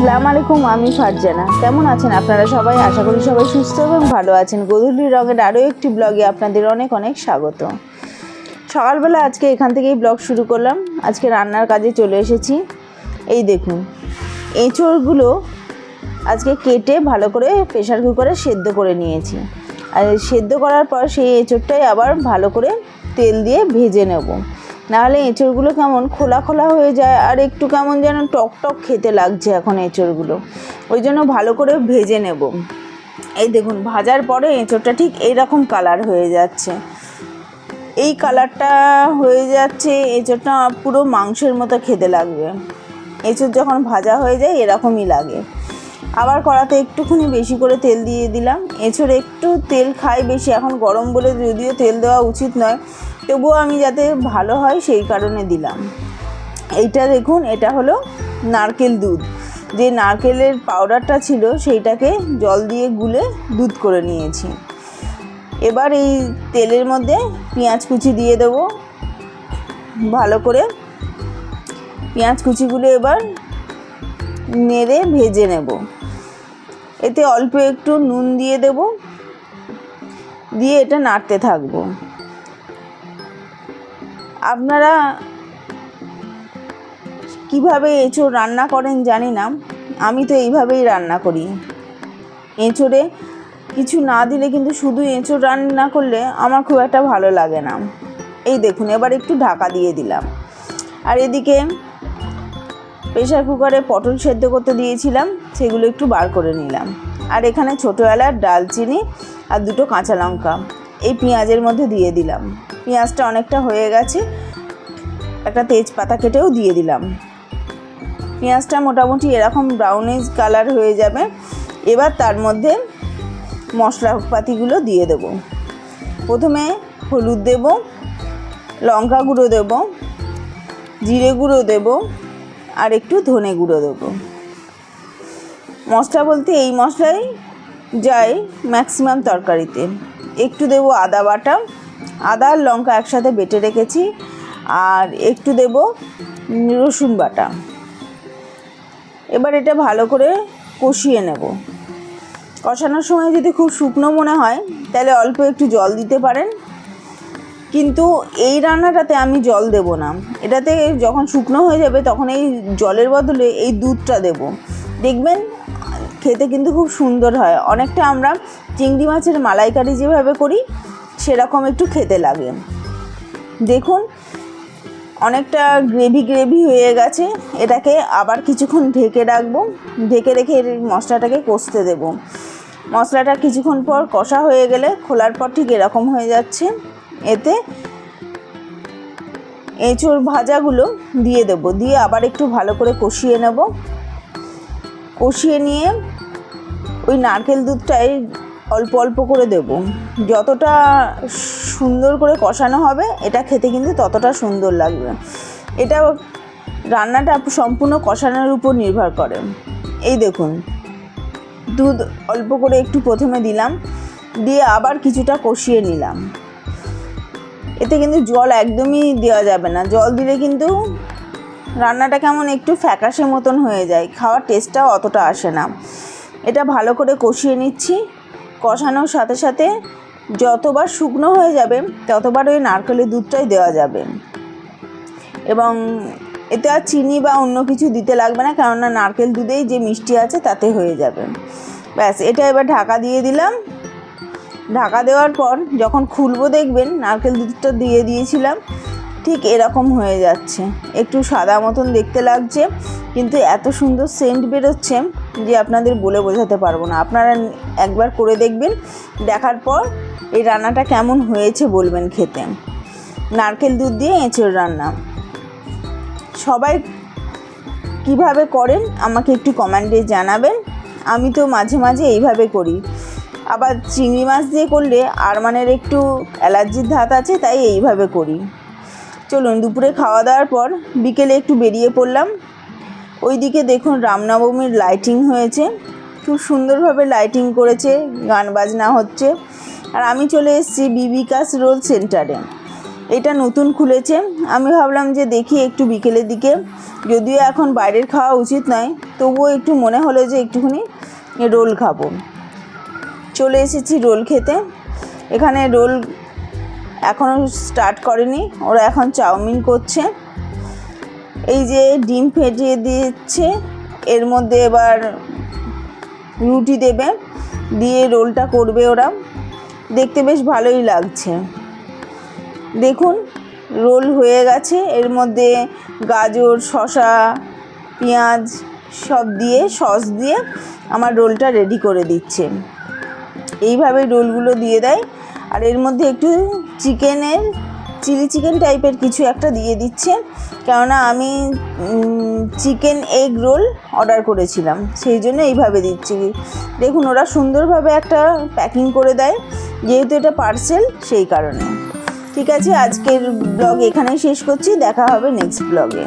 আসসালামু আলাইকুম, আমি ফারজানা। কেমন আছেন আপনারা সবাই? আশা করি সবাই সুস্থ এবং ভালো আছেন। গোধূলি রঙের আরও একটি ব্লগে আপনাদের অনেক অনেক স্বাগত। সকালবেলা আজকে এখান থেকেই ব্লগ শুরু করলাম। আজকে রান্নার কাজে চলে এসেছি। এই দেখুন, এঁচড়গুলো আজকে কেটে ভালো করে প্রেশার কুকারে সেদ্ধ করে নিয়েছি। আর সেদ্ধ করার পর সেই এঁচড়টাই আবার ভালো করে তেল দিয়ে ভেজে নেব, নাহলে এঁচড়গুলো কেমন খোলা খোলা হয়ে যায় আর একটু কেমন যেন টক টক খেতে লাগছে এখন এঁচড়গুলো। ওই জন্য ভালো করে ভেজে নেব। এই দেখুন, ভাজার পরে এঁচড়টা ঠিক এইরকম কালার হয়ে যাচ্ছে। এই কালারটা হয়ে যাচ্ছে, এঁচড়টা পুরো মাংসের মতো খেতে লাগবে। এঁচড় যখন ভাজা হয়ে যায় এরকমই লাগে। আবার কড়াতে একটুখানি বেশি করে তেল দিয়ে দিলাম। এঁচড় একটু তেল খায় বেশি, এখন গরম বলে যদিও তেল দেওয়া উচিত নয়, তবুও আমি যাতে ভালো হয় সেই কারণে দিলাম। এইটা দেখুন, এটা হলো নারকেল দুধ। যে নারকেলের পাউডারটা ছিল সেইটাকে জল দিয়ে গুলে দুধ করে নিয়েছি। এবার এই তেলের মধ্যে পেঁয়াজ কুচি দিয়ে দেবো। ভালো করে পেঁয়াজ কুচিগুলো এবার নেড়ে ভেজে নেব। এতে অল্প একটু নুন দিয়ে দেব, দিয়ে এটা নাড়তে থাকবো। আপনারা কিভাবে এঁচড় রান্না করেন জানি না, আমি তো এইভাবেই রান্না করি। এঁচড়ে কিছু না দিলে কিন্তু শুধু এঁচড় রান্না করলে আমার খুব একটা ভালো লাগে না। এই দেখুন, এবার একটু ঢাকা দিয়ে দিলাম। আর এদিকে প্রেশার কুকারে পটল সেদ্ধ করতে দিয়েছিলাম, সেগুলো একটু বার করে নিলাম। আর এখানে ছোটো এলাচ, দারচিনি আর দুটো কাঁচা লঙ্কা এই পেঁয়াজের মধ্যে দিয়ে দিলাম। পেঁয়াজটা অনেকটা হয়ে গেছে, একটা তেজপাতা কেটেও দিয়ে দিলাম। পেঁয়াজটা মোটামুটি এরকম ব্রাউনিশ কালার হয়ে যাবে। এবার তার মধ্যে মশলাপাতিগুলো দিয়ে দেব। প্রথমে হলুদ দেব, লঙ্কা গুঁড়ো দেব, জিরে গুঁড়ো দেব, আর একটু ধনে গুঁড়ো দেবো। মশলা বলতে এই মশলাই যায় ম্যাক্সিমাম তরকারিতে। একটু দেব আদা বাটা, আদা আর লঙ্কা একসাথে বেটে রেখেছি, আর একটু দেব রসুন বাটা। এবার এটা ভালো করে কষিয়ে নেব। কষানোর সময় যদি খুব শুকনো মনে হয় তাহলে অল্প একটু জল দিতে পারেন, কিন্তু এই রান্নাটাতে আমি জল দেব না। এটাতে যখন শুকনো হয়ে যাবে তখন এই জলের বদলে এই দুধটা দেব। দেখবেন খেতে কিন্তু খুব সুন্দর হয়। অনেকটা আমরা চিংড়ি মাছের মালাইকারি যেভাবে করি সেরকম একটু খেতে লাগে। দেখুন, অনেকটা গ্রেভি হয়ে গেছে। এটাকে আবার কিছুক্ষণ ঢেকে রাখবো। ঢেকে রেখে মশলাটাকে কষতে দেব। মশলাটা কিছুক্ষণ পর কষা হয়ে গেলে খোলার পর ঠিক এরকম হয়ে যাচ্ছে। এতে এঁচড় ভাজাগুলো দিয়ে দেবো, দিয়ে আবার একটু ভালো করে কষিয়ে নেব। কষিয়ে নিয়ে ওই নারকেল দুধটাই অল্প অল্প করে দেব। যতটা সুন্দর করে কষানো হবে এটা খেতে কিন্তু ততটা সুন্দর লাগবে। এটা রান্নাটা সম্পূর্ণ কষানোর উপর নির্ভর করে। এই দেখুন, দুধ অল্প করে একটু প্রথমে দিলাম, দিয়ে আবার কিছুটা কষিয়ে নিলাম। এতে কিন্তু জল একদমই দেওয়া যাবে না। জল দিলে কিন্তু রান্নাটা কেমন একটু ফ্যাকাশে মতন হয়ে যায়, খাওয়ার টেস্টটাও অতটা আসে না। এটা ভালো করে কষিয়ে নিচ্ছি। কষানোর সাথে সাথে যতবার শুকনো হয়ে যাবে ততবার ওই নারকেলের দুধটাই দেওয়া যাবে, এবং এতে আর চিনি বা অন্য কিছু দিতে লাগবে না, কেননা নারকেল দুধেই যে মিষ্টি আছে তাতে হয়ে যাবে। ব্যাস, এটা এবার ঢাকা দিয়ে দিলাম। ঢাকা দেওয়ার পর যখন খুলবো দেখবেন নারকেল দুধটা দিয়ে দিয়েছিলাম ঠিক এরকম হয়ে যাচ্ছে। একটু সাদা মতন দেখতে লাগছে, কিন্তু এত সুন্দর সেন্ট বেরোচ্ছে যে আপনাদের বলে বোঝাতে পারবো না। আপনারা একবার করে দেখবেন, দেখার পর এই রান্নাটা কেমন হয়েছে বলবেন খেতে। নারকেল দুধ দিয়ে এঁচড় রান্না সবাই কিভাবে করেন আমাকে একটু কমেন্টে জানাবেন। আমি তো মাঝে মাঝে এইভাবে করি। আবার চিংড়ি মাছ দিয়ে করলে আরমানের একটু অ্যালার্জির ধাত আছে, তাই এইভাবে করি। চলুন, দুপুরে খাওয়া দাওয়ার পর বিকেলে একটু বেরিয়ে পড়লাম। ওইদিকে দেখুন রামনবমীর লাইটিং হয়েছে, খুব সুন্দরভাবে লাইটিং করেছে, গান বাজনা হচ্ছে। আর আমি চলে এসেছি বিবিকাস রোড সেন্টারে। এটা নতুন খুলেছে, আমি ভাবলাম যে দেখি একটু বিকেলের দিকে, যদিও এখন বাইরের খাওয়া উচিত নয়, তবুও একটু মনে হলো যে একটুখানি রোল খাবো। চলে এসেছি রোল খেতে। এখানে রোল এখনও স্টার্ট করেনি, ওরা এখন চাউমিন করছে। এই যে ডিম ফেটিয়ে দিচ্ছে, এর মধ্যে এবার রুটি দেবে, দিয়ে রোলটা করবে ওরা। দেখতে বেশ ভালোই লাগছে। দেখুন রোল হয়ে গেছে, এর মধ্যে গাজর, শসা, পেঁয়াজ সব দিয়ে সস দিয়ে আমার রোলটা রেডি করে দিচ্ছে। এইভাবে রোলগুলো দিয়ে দেয়। আর এর মধ্যে একটু চিকেনের চিলি চিকেন টাইপের কিছু একটা দিয়ে দিচ্ছে, কেননা আমি চিকেন এগ রোল অর্ডার করেছিলাম, সেই জন্য এইভাবে দিচ্ছি। দেখুন ওরা সুন্দরভাবে একটা প্যাকিং করে দেয়, যেহেতু এটা পার্সেল সেই কারণে। ঠিক আছে, আজকের ব্লগ এখানেই শেষ করছি, দেখা হবে নেক্সট ব্লগে।